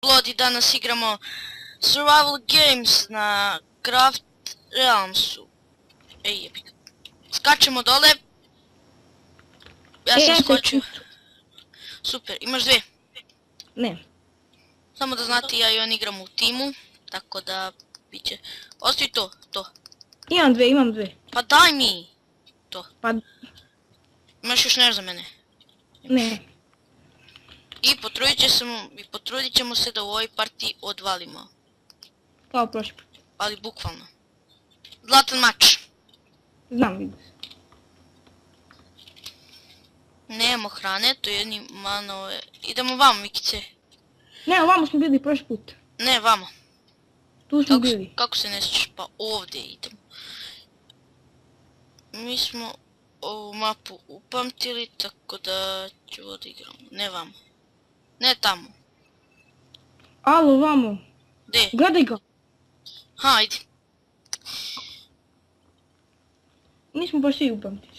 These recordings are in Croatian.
Blood i danas igramo Survival Games na Craft Realmsu. Ej, jebik. Skačemo dole. Ja sam skočio. Super, imaš dve? Ne. Samo da znate, ja i on igram u timu, tako da biće. Ostavi to. Imam dve. Pa daj mi to. Pa Imaš još nešto za mene? ne. I potrudit ćemo se da u ovoj partiji odvalimo. Kao prošli put. Ali bukvalno. Zlatan mač. Znam vidio. Nemamo hrane, to je jedni manove. Idemo vamo, Mikice. Ne, ovamo smo bili prošli put. Ne, vamo. Tu smo bili. Kako se ne sjećaš? Pa ovdje idemo. Mi smo ovu mapu upamtili, tako da ću ovdje igramo. Ne vamo. Ne tamo. Alo, vamo. Gdje? Gledaj ga. Ha, ajde. Nismo baš svi upamtili.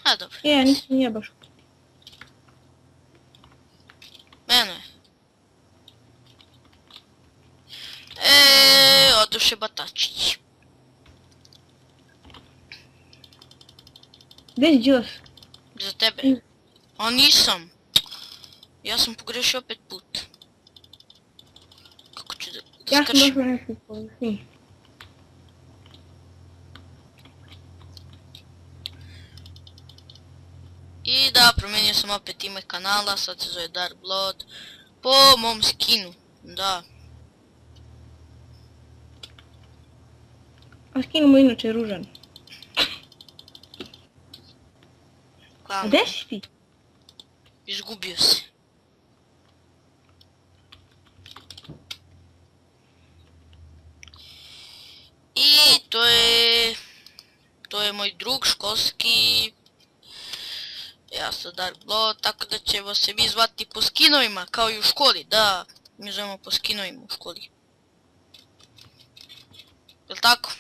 A, dobro. Nije baš upamtili. Eno je. Odoše batačić. Gdje si Đilas? Za tebe. A nisam. Ja sam pogrešio opet put. Kako ću da Ja sam skršim? došao neku površinu. I da, promijenio sam opet ime kanala, sad se zove Dark Blood. Po mom skinu, da. A skin mu inače ružan. A Glavno, gdje si ti? izgubio se. I to je moj drug školski. Ja sam Dark Blood, tako da ćemo se mi zvati po skinovima, kao i u školi, da. Mi zovemo po skinovima u školi. Jel' tako?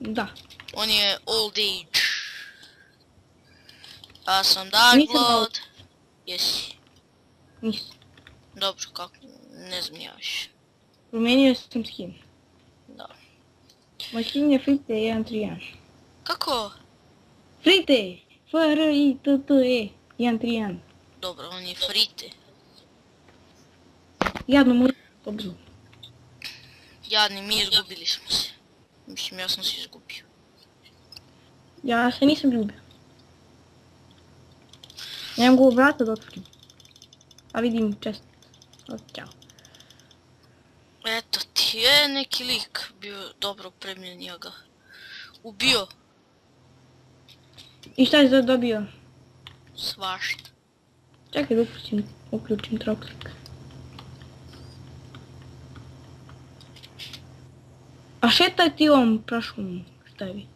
Da. On je Old Age. Ja sam Dark Nisam Blood. Jesi. Nisam. Dobro, kako, ne znam ja više. Promijenio sam skin. Da. Moj skin je Frite 131. Kako? Frite! F-R-I-T-T-E 131. Dobro, on je Frite. Jadno mu dobro. Jadni, mi izgubili smo se. Mislim, ja sam se izgubio. Ja se nisam ljubio. Ne mogu vrata da otvorim. A vidim čest. Ćao. Eto ti je neki lik bio dobro opremljen, ja ga ubio I šta je sad dobio? svašta. Čekaj da uključim troklik. A šetaj ti ovom prašom, šta je već?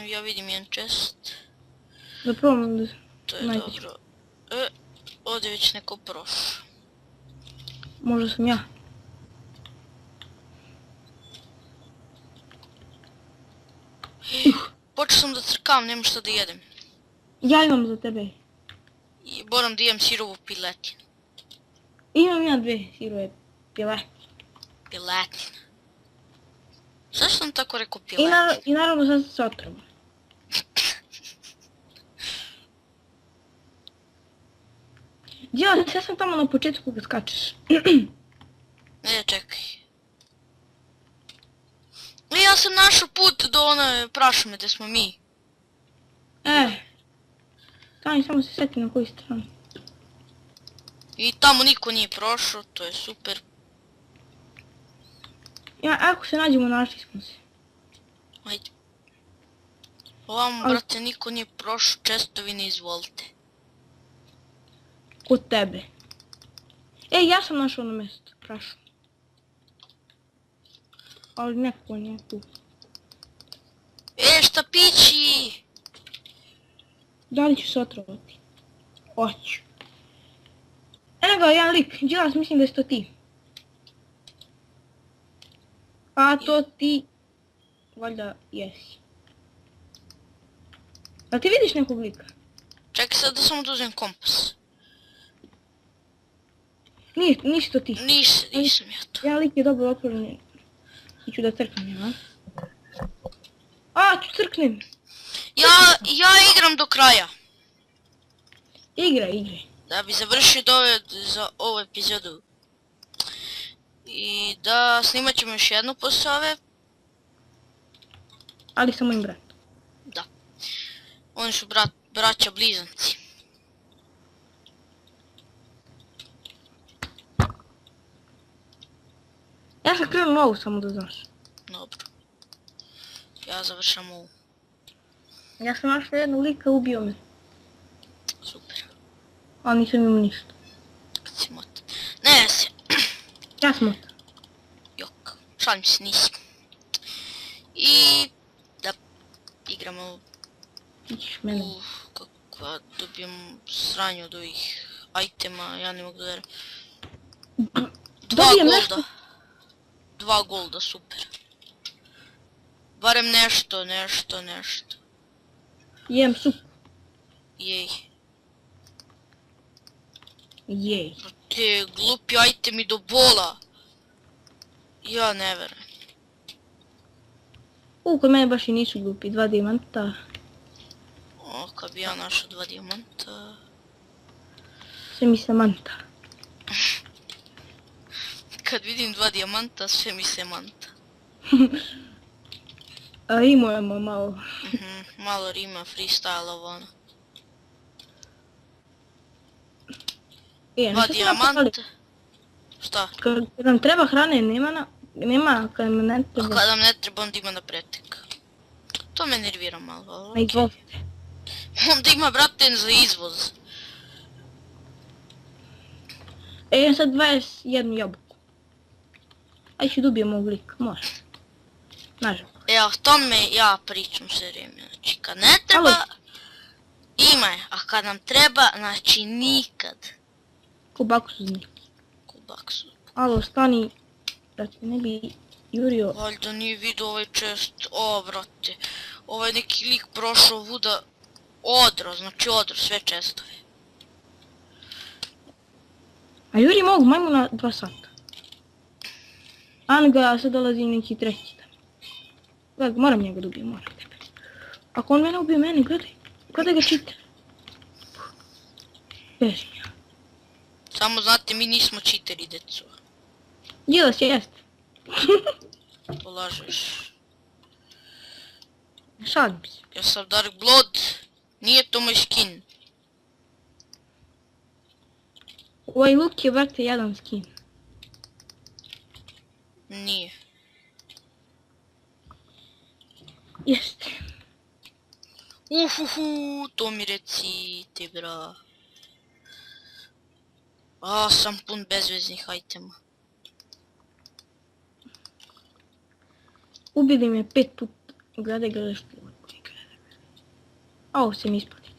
Ja vidim jedan chest, Zapravo to je najveći. dobro. Ovdje već neko prošao. Možda sam ja. Počeo sam da crkam, nema šta da jedem. Ja imam za tebe. I moram da jem sirovu piletinu. Imam ja dve sirove pile. Piletina. Zašto sam tako rekao I piletina? naravno sad se otrova. Đilas, ja sam tamo na početku kad skačeš. Ne, čekaj. Ja sam našao put do one prašume gdje smo mi. Stani, samo se sjeti na koju stranu. I tamo niko nije prošao, to je super. Ja, ako se nađemo, našli smo se. Ajde. Ovamo, brate, niko nije prošao, čestovi ne izvolite. Kod tebe. Ja sam našao ono mjesto, prašu. Ali neko nije tu. Štapići! Da li ću se otrovati? Hoću. Eno ga, jedan lik. Đilas, mislim da je to ti. A to ti... Valjda jesi. A ti vidiš nekog lika? Čekaj sad da samo da uzem kompas. Nisi to ti. Nisam ja to. Ja lik je dobro otvoren. Iću da crknem, ja. A, ću crknem. Ja igram do kraja. Igraj. Da bi završio za ovu epizodu. I da snimat ćemo još jednu posle ove. Ali sa mojim bratom. Da. Oni su braća blizanci. Ja sam krenuo ovu samo da znaš. Dobro. Ja završam ovu. Ja sam našao jednog lika, ubio me. Super. Ali nisam imao ništa. Kad si motan. Ne se. Ja sam motan. Jok. Šalim se, nisi. I da igramo Ti ćeš mene. kakva dobijem sranje od ovih itema, ja ne mogu da verujem. Dobijem nešto. 2 golda, super. Barem nešto. Jem sup. Jej. Jej. Te glupi itemi do bola. Ja ne verujem. Kod mene baš i nisu glupi. 2 dijamanta. O, kad bi ja našao 2 dijamanta. Sve mi se manta. Kad vidim 2 dijamanta, sve mi se manta. A imamo malo. Malo rima, freestyle ovo ono. 2 dijamanta. Šta? Kad nam treba hrane, nema kad nam ne A treba. kad nam ne treba, onda ima na pretek. To me nervira malo, ali Na okej. izvolite. Onda ima, brate, za izvoz. Imam sad 21 jabuku. Aj ću dobijem ovog lika, može. Nažalost. O tome ja pričam sve vrijeme. Znači, kad ne treba, ima je. A kad nam treba, znači nikad. Ko baku su znali. Ko baksu. Alo, stani. Da te ne bi jurio. Valjda nije vidio ovaj čest. O, brate. Ovaj neki lik prošao vuda odro, znači odro, sve čestove. A juri mogu majmuna 2 sata. Anga, sad dolazi neki treći tam. Gledaj, moram njega da ubijem, moram tebe. Ako on mene ubije mene, gledaj ga čita. Beži ja. Samo znate, mi nismo čiteri, deco. Gilas jest. Polažeš. Šalim se. Ja sam Dark Blood. Nije to moj skin. Ovaj luk je, brate, jedan skin. Nije. Jeste. Uhuhu, to mi recite, bra. A, sam pun bezveznih itema. Ubili me 5 puta. Gledaj što koji gleda. A ovo se mi isplati.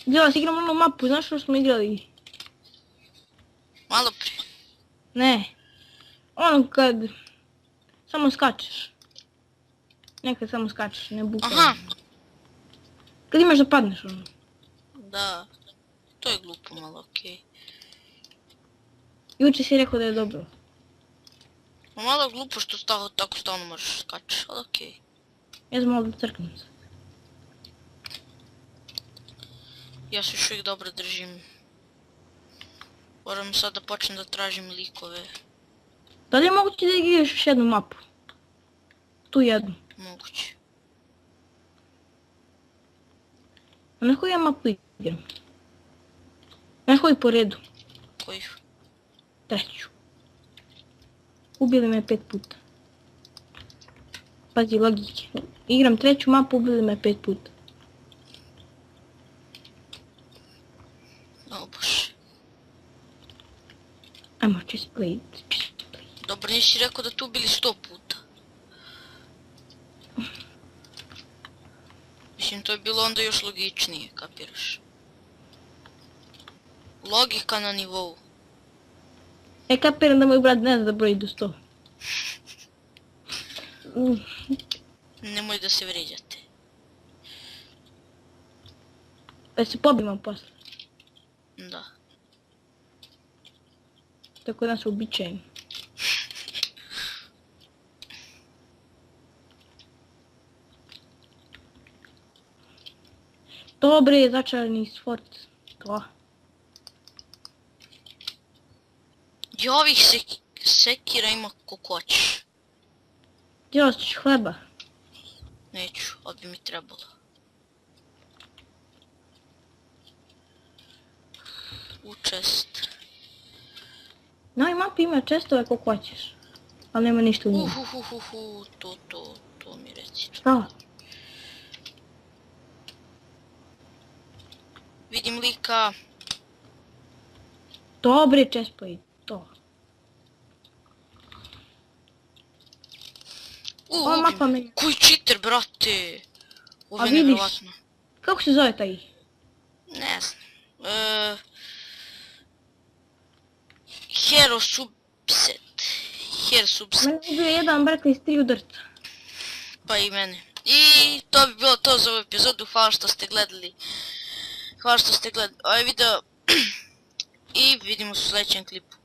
Gilas, igramo onu mapu, znaš što smo igrali? Malo prije. Ne. Ono kad samo skačeš. Nekad samo skačeš, ne bukvalno. Aha. Kad imaš da padneš ono. Da. To je glupo malo, okej. Juče si rekao da je dobro. Malo glupo što tako stalno možeš skačeš, ali okej. Ja sam malo da crknem sad. Ja se još uvijek dobro držim. Moram sad da počnem da tražim likove. Da li je moguće da igraš još jednu mapu? Tu jednu. Moguće. A na koju ja mapu igram? Na koju po redu? Kojih? Treću. Ubili me 5 puta. Pazi logike. Igram treću mapu, ubili me 5 puta. O bože. Ajmo, just play. Dobro, nisi rekao da tu bili 100 puta. Mislim, to je bilo onda još logičnije, kapiraš? Logika na nivou. Kapiram da moj brat ne zna da broji do 100. Nemoj da se vrijeđate. Da se pobijemo posle. Tako nas uobičajem. Dobre, začarani sport. To. I ovih sekira ima kokoć. Gdje ćeš hleba? Neću, ali bi mi trebalo. Učest. Na ovoj mapi ima čestove koliko hoćeš. Ali nema ništa u njima. To mi reci. Šta? Vidim lika. Dobre čespoji. To. Ova mapa meni... Koji cheater, brate. Ovo A je vidiš? nevjerovatno. Kako se zove taj? Ne znam. Hero Subset. Hero Subset. Mene ubio jedan braka iz 3 udarca. Pa i mene. I to bi bilo to za ovu epizodu. Hvala što ste gledali. Hvala što ste gledali ovaj video. I vidimo se u sljedećem klipu.